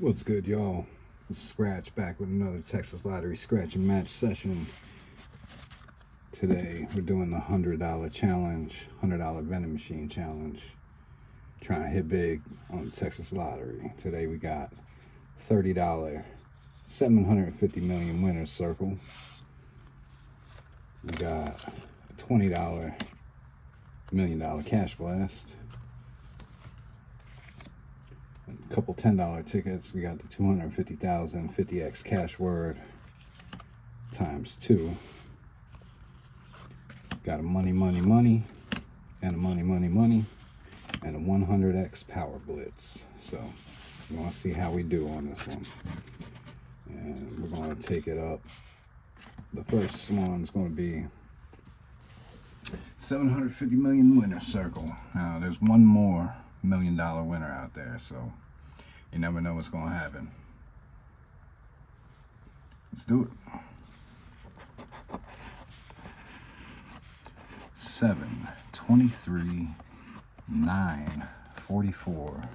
What's good, y'all? It's Scratch back with another Texas Lottery scratch and match session. Today we're doing the $100 challenge, $100 vending machine challenge. Trying to hit big on the Texas Lottery. Today we got $30 750 million winners circle. We got a $20 $1 million cash blast. A couple $10 tickets. We got the 250,000 50x Cashword times 2. Got a money, and a money, and a 100x Power Blitz. So we want to see how we do on this one, and we're going to take it up. The first one's going to be 750 million winner circle. Now there's one more $1 million winner out there, so you never know what's going to happen. Let's do it. 7, 23, 9, 44,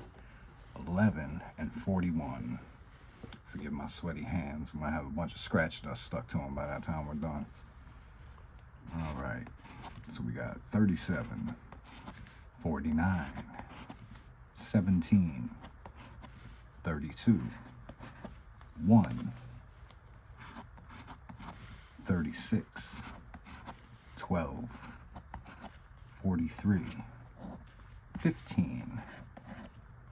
11, and 41. Forgive my sweaty hands. We might have a bunch of scratch dust stuck to them by that time we're done. All right. So we got 37, 49, 17, 32, 1, 36, 12, 43, 15,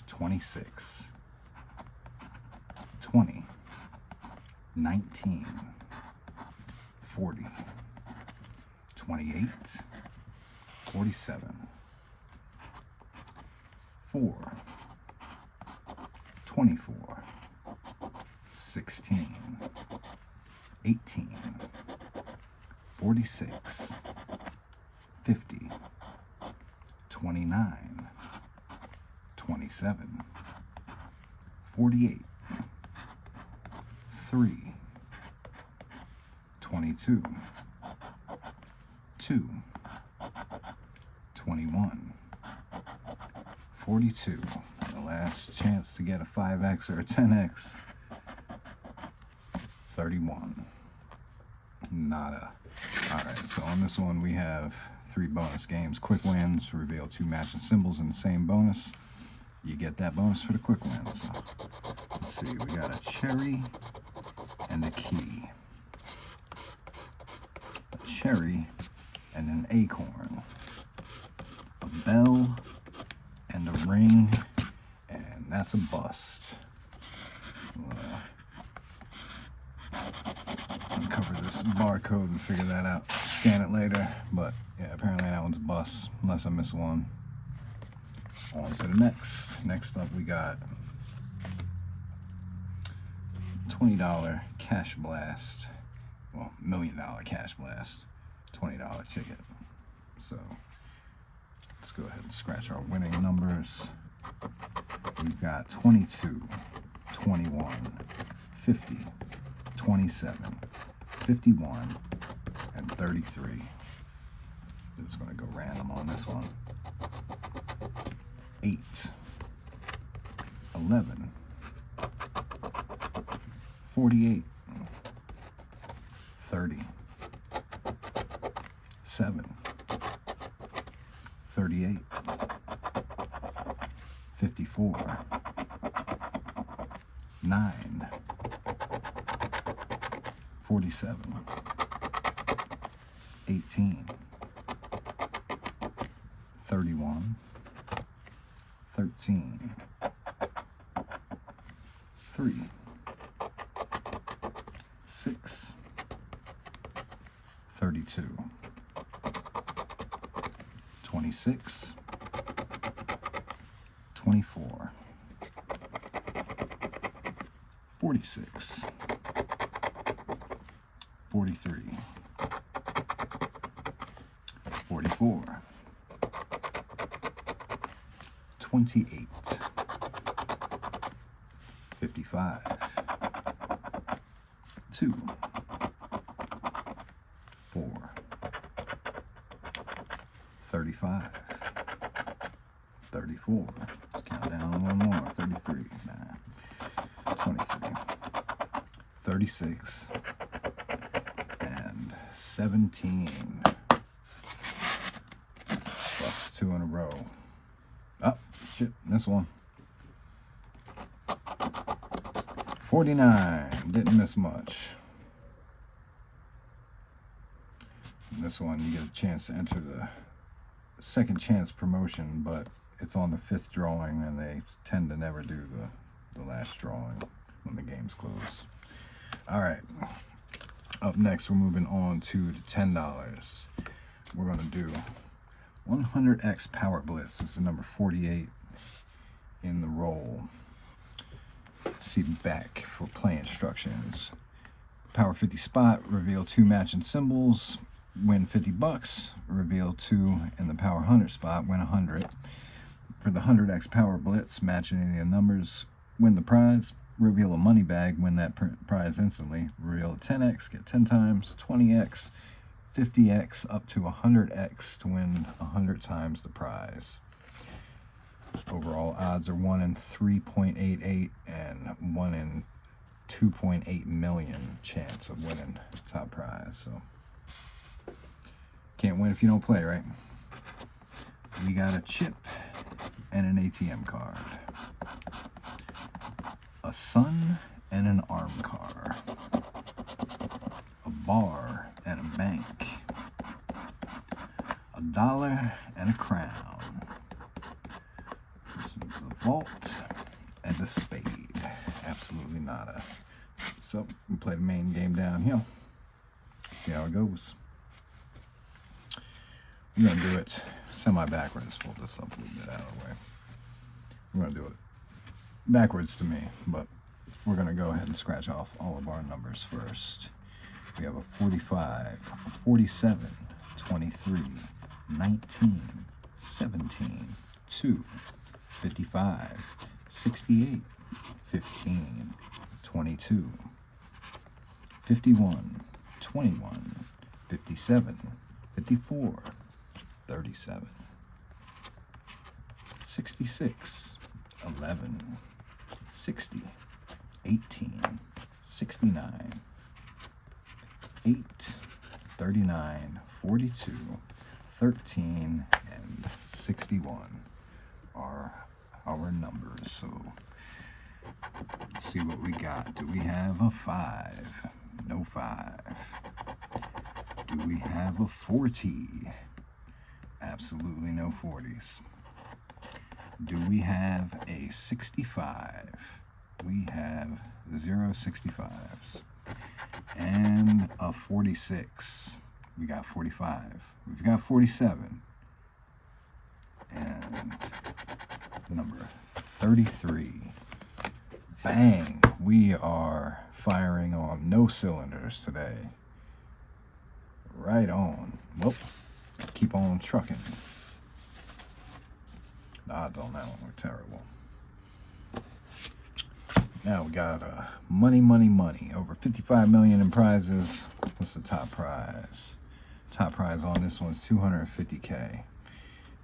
26, 20, 19, 40, 28, 47, 4, 24, 16, 18, 46, 50, 29, 27, 48, 3, 22, 2, 21, 42. The last chance to get a 5x or a 10x. 31. Nada. Alright, so on this one we have 3 bonus games. Quick wins, reveal 2 matching symbols in the same bonus. You get that bonus for the quick wins. So, let's see, we got a cherry and a key. A cherry and an acorn. A bell and a ring, and that's a bust. Uncover this barcode and figure that out. Scan it later, but yeah, apparently that one's a bust, unless I miss one. On to the next. Next up, we got $20 cash blast. Well, $1 million cash blast. $20 ticket. So let's go ahead and scratch our winning numbers. We've got 22, 21, 50, 27, 51, and 33. I'm just going to go random on this one. 8, 11, 48, 30, 7, 38, 54, 9, 47, 18, 31, 13, 3, 6, 32, 26, 24, 46, 43, 44, 28, 55, 2, 4, 35, 34. Let's count down one more. 33. Nah. 23, 36, and 17. Plus 2 in a row. Oh, shit, missed one. 49, didn't miss much. And this one, you get a chance to enter the second chance promotion, but it's on the 5th drawing, and they tend to never do the last drawing when the game's closed. All right, up next, we're moving on to the $10. We're gonna do 100x Power Blitz. This is number 48 in the roll. See back for play instructions. Power 50 spot, reveal 2 matching symbols, win $50. Reveal 2 in the Power 100 spot, win 100. For the 100x Power Blitz, match any of the numbers, win the prize. Reveal a money bag, win that prize instantly. Reveal a 10x, get 10 times, 20x, 50x, up to 100x to win 100 times the prize. Overall odds are 1 in 3.88 and 1 in 2.8 million chance of winning top prize. So can't win if you don't play, right? We got a chip and an ATM card, a sun and an arm car, a bar and a bank, a dollar and a crown. This is a vault and a spade. Absolutely nada. So we play the main game down here. See how it goes. We're gonna do it semi-backwards. Fold this up a little bit out of the way. We're gonna do it backwards to me, but we're gonna go ahead and scratch off all of our numbers first. We have a 45, 47, 23, 19, 17, 2, 55, 68, 15, 22, 51, 21, 57, 54, 37, 66, 11, 60, 18, 69, 8, 39, 42, 13, and 61 are our numbers. So let's see what we got. Do we have a 5? No 5. Do we have a 40? Absolutely no 40s. Do we have a 65? We have 0 65s. And a 46. We got 45. We've got 47. And number 33. Bang! We are firing on no cylinders today. Right on. Well, keep on trucking. The odds on that one were terrible. Now we got money, money, money. Over 55 million in prizes. What's the top prize? Top prize on this one's 250K.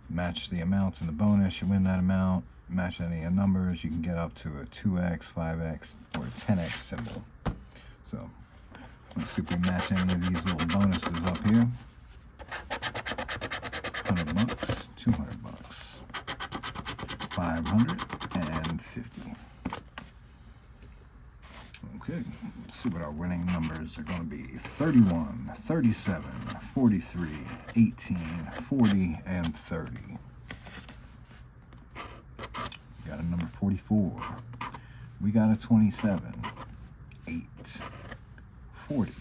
Match the amounts in the bonus, you win that amount. Match any of the numbers, you can get up to a 2x, 5x, or a 10x symbol. So let's see if we match any of these little bonuses up here. $100, $200, 500, and 50. Okay, let's see what our winning numbers are going to be. 31, 37, 43, 18, 40, and 30. We got a number 44. We got a 27, 8, 40,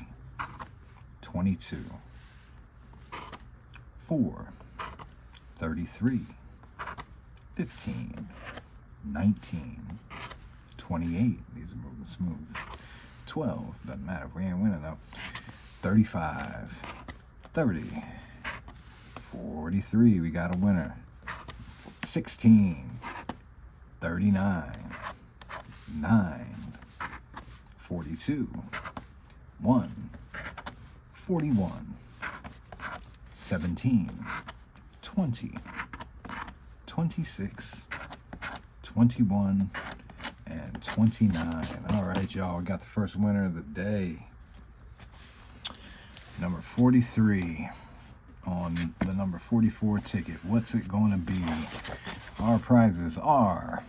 22, 4, 33, 15, 19, 28. These are moving smooth. 12. Doesn't matter if we ain't winning though. 35, 30, 43. We got a winner. 16, 39, 9, 42, 1, 41, 17, 20, 26, 21, and $29. All right, y'all, we got the first winner of the day. Number 43 on the number 44 ticket. What's it going to be? Our prizes are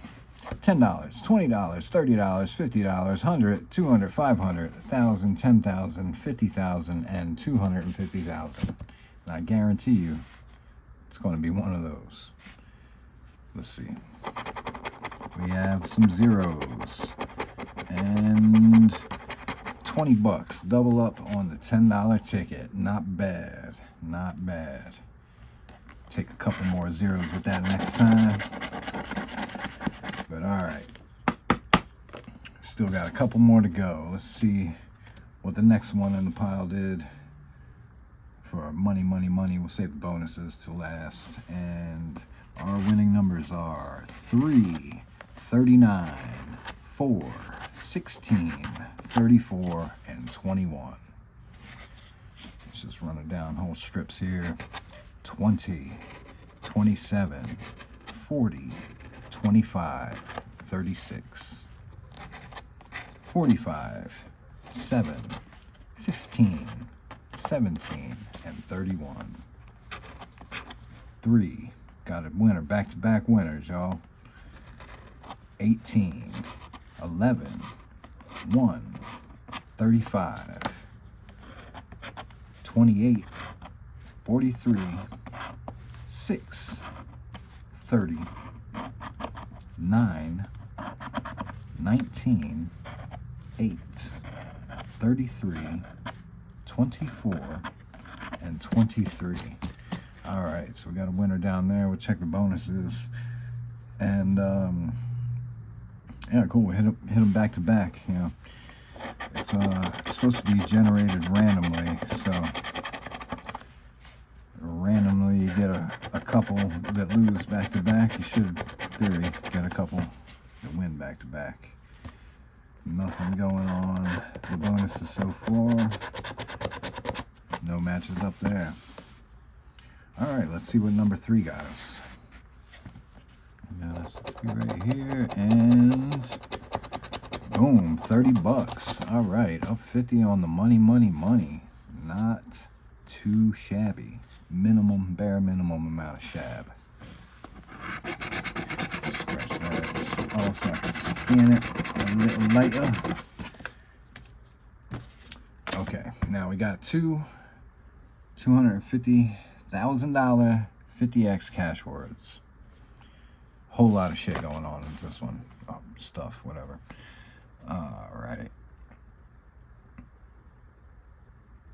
$10, $20, $30, $50, $100, $200, $500, $1,000, $10,000, $50,000, and $250,000. And I guarantee you it's going to be one of those. Let's see. We have some zeros and 20 bucks. Double up on the $10 ticket. Not bad. Not bad. Take a couple more zeros with that next time. But all right. Still got a couple more to go. Let's see what the next one in the pile did. For money, money, money, we'll save the bonuses to last. And our winning numbers are 3, 39, 4, 16, 34, and 21. Let's just run it down whole strips here. 20, 27, 40, 25, 36, 45, 7, 15, 17, and 31. 3. Got a winner, back-to-back winners, y'all. 18, 11, 1, 35, 28, 43, 6, 30, 9, 19, 8, 33, 24, and 23. All right, so we got a winner down there. We'll check the bonuses. And, yeah, cool. We hit them back to back, you know. It's supposed to be generated randomly, so randomly you get a couple that lose back to back. You should, in theory, get a couple that win back to back. Nothing going on the bonuses so far. No matches up there. All right, let's see what number 3 got us. Got us 3 right here, and boom, 30 bucks. All right, up 50 on the money, money, money. Not too shabby. Minimum, bare minimum amount of shab. Scratch that off so I can scan it a little later. Okay, now we got two $250,000 50x cash words. Whole lot of shit going on in this one. Stuff, whatever. All right.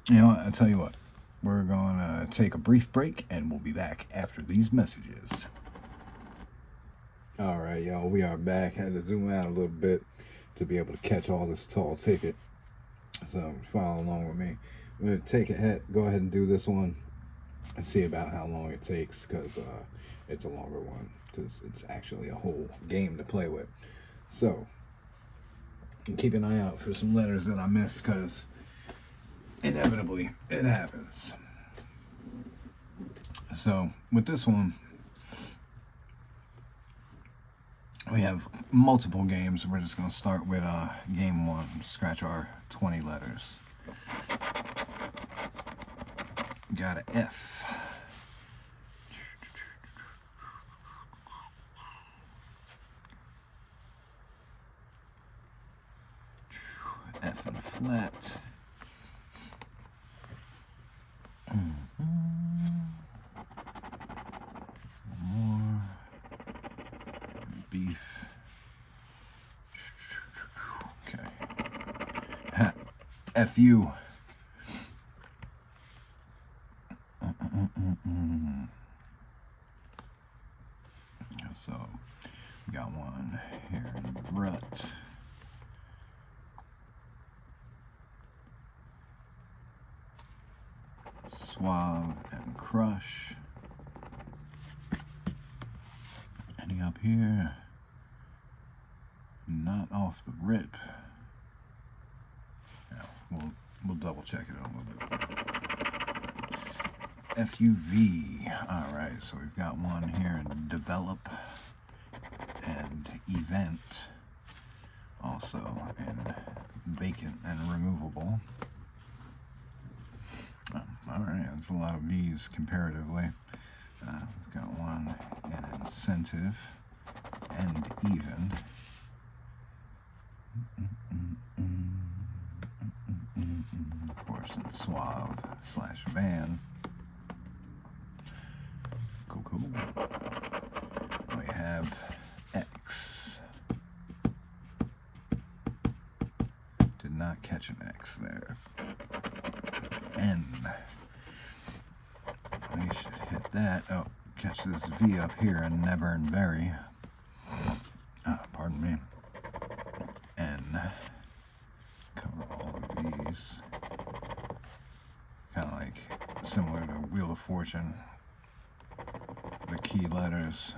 You know what? I'll tell you what. We're going to take a brief break, and we'll be back after these messages. All right, y'all. We are back. Had to zoom out a little bit to be able to catch all this tall ticket. So follow along with me. I'm going to take go ahead and do this one and see about how long it takes, because it's a longer one, because it's actually a whole game to play with. So keep an eye out for some letters that I missed, because inevitably it happens. So with this one, we have multiple games. We're just going to start with game 1. Scratch our 20 letters. Got an F. F and a flat. More. Beef. Okay. F-U. So, we got one here in rut. Suave and crush. Any up here? Not off the rip. Yeah, we'll double check it a little bit. FUV. All right, so we've got one here in develop and event also in vacant and removable. Alright, that's a lot of V's comparatively. We've got one in incentive and even. Of course, in suave / van. Cool. We have X. Did not catch an X there. N. We should hit that. Oh, catch this V up here and never and very. Pardon me. N. Cover all of these. Kind of like similar to Wheel of Fortune. The key letters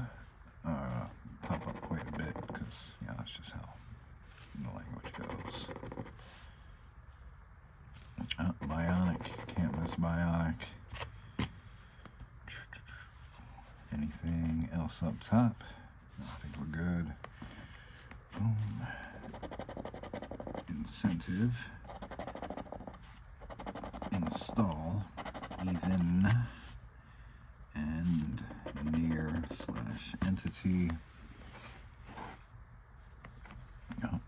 pop up quite a bit because, yeah, that's just how the language goes. Bionic, can't miss Bionic. Anything else up top? I think we're good. Boom. Incentive. Install. Even. And near / entity. Oh,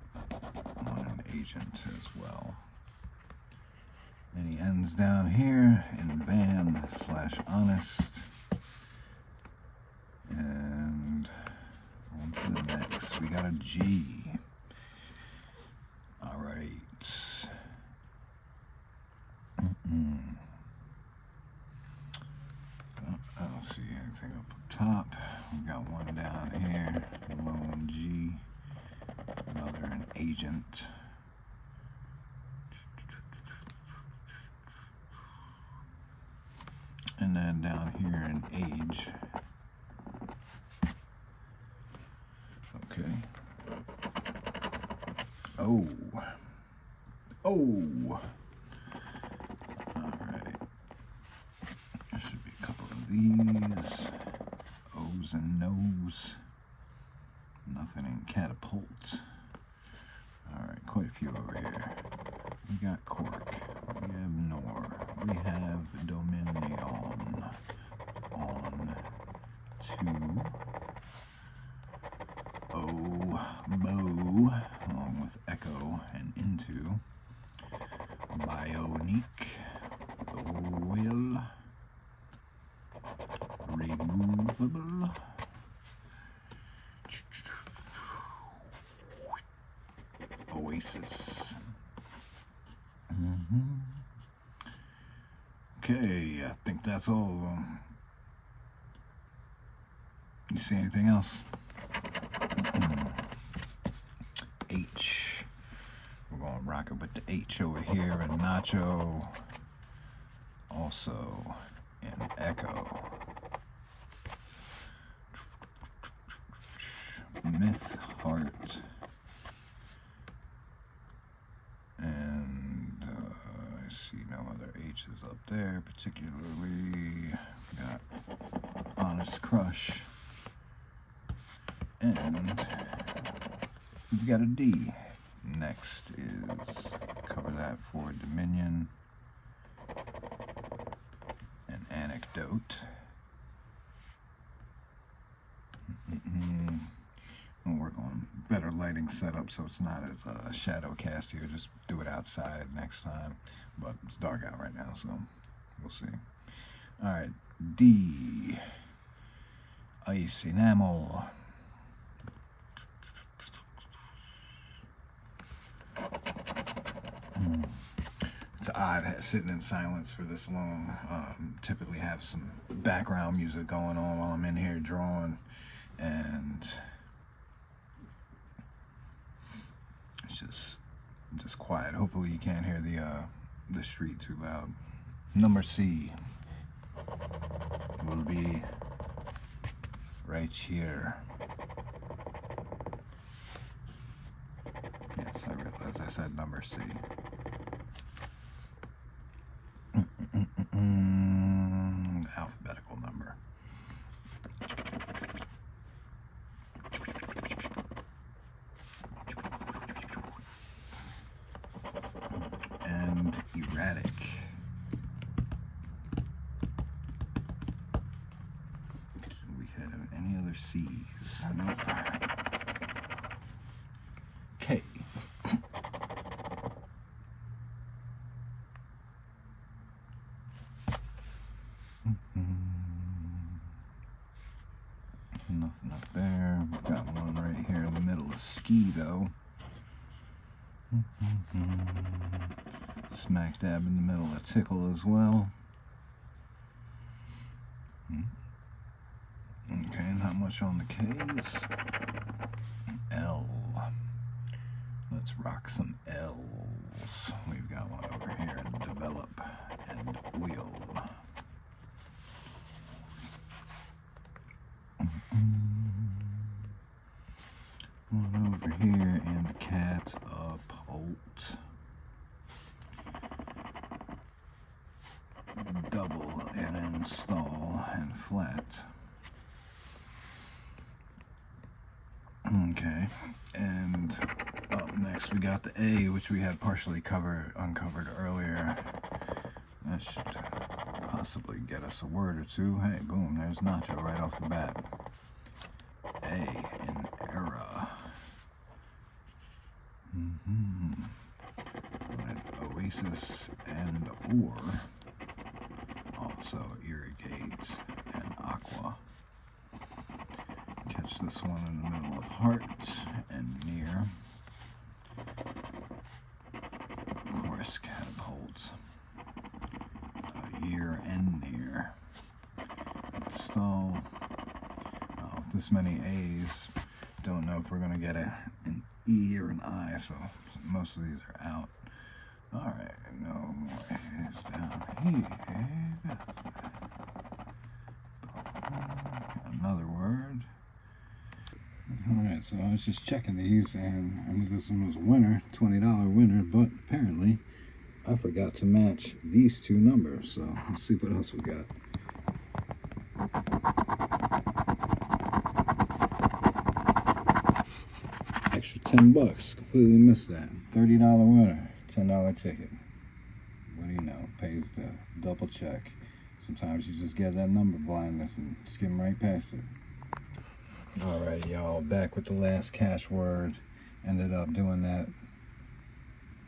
on an agent as well. Any ends down here in van / honest. And on to the next. We got a G. All right. I don't see anything up top. We got one down here. Lone G. Another an agent. And then down here an age. Okay. Oh. Alright. There should be a couple of these. O's and no's. Nothing in catapult. Alright, quite a few over here. We got cork. We have nor. We have dominion. On to bow, along with echo and into. Bionic. Oil. Removable. Oasis. Okay, I think that's all of them. You see anything else? H. We're going to rock it with the H over here, and Nacho. Also in Echo. Myth Heart. And I see no other H's up there, particularly. Got Honest Crush. And we've got a D. Next is cover that for Dominion. An anecdote. We'll work on better lighting setup so it's not as shadow cast here. Just do it outside next time. But it's dark out right now, so we'll see. Alright, D. Ice enamel. It's odd sitting in silence for this long. Typically have some background music going on while I'm in here drawing, and it's just quiet. Hopefully you can't hear the street too loud. Number C will be right here. Yes, I realized I said number C. Alphabetical number. X. No. K. Nothing up there. We've got one right here in the middle of ski though. Smack dab in the middle of tickle as well. Okay, not much on the K's. L. Let's rock some L's. We've got one over here, develop and wheel. One over here, and the cat's uphold. Double and install and flat. Okay, and up next we got the A, which we had partially uncovered earlier. That should possibly get us a word or two. Hey, boom, there's Nacho right off the bat. A in era. Oasis and or. Also irrigate and aqua. Catch this one in the middle of heart and near. Of course, catapult. Year and near. Install. Oh, with this many A's, don't know if we're going to get an E or an I, so most of these are out. Alright, no more A's down here. Another word. Alright, so I was just checking these, and I knew this one was a winner, $20 winner, but apparently I forgot to match these two numbers, so let's see what else we got. Extra 10 bucks, completely missed that. $30 winner, $10 ticket. What do you know, pays the double check. Sometimes you just get that number blindness and skim right past it. Alright, y'all, back with the last Cashword. Ended up doing that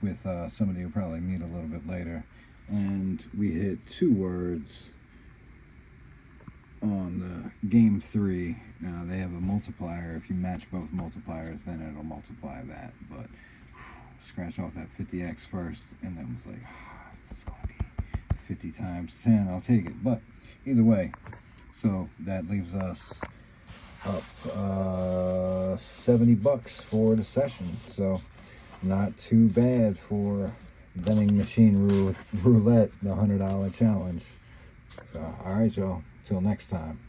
with somebody you'll probably meet a little bit later, and we hit 2 words on the game 3. Now they have a multiplier. If you match both multipliers, then it'll multiply that, but scratch off that 50x first, and then was like, it's gonna be 50 times 10, I'll take it. But either way, so that leaves us up 70 bucks for the session, so not too bad for vending machine roulette, the $100 challenge. So, all right, y'all. Till next time.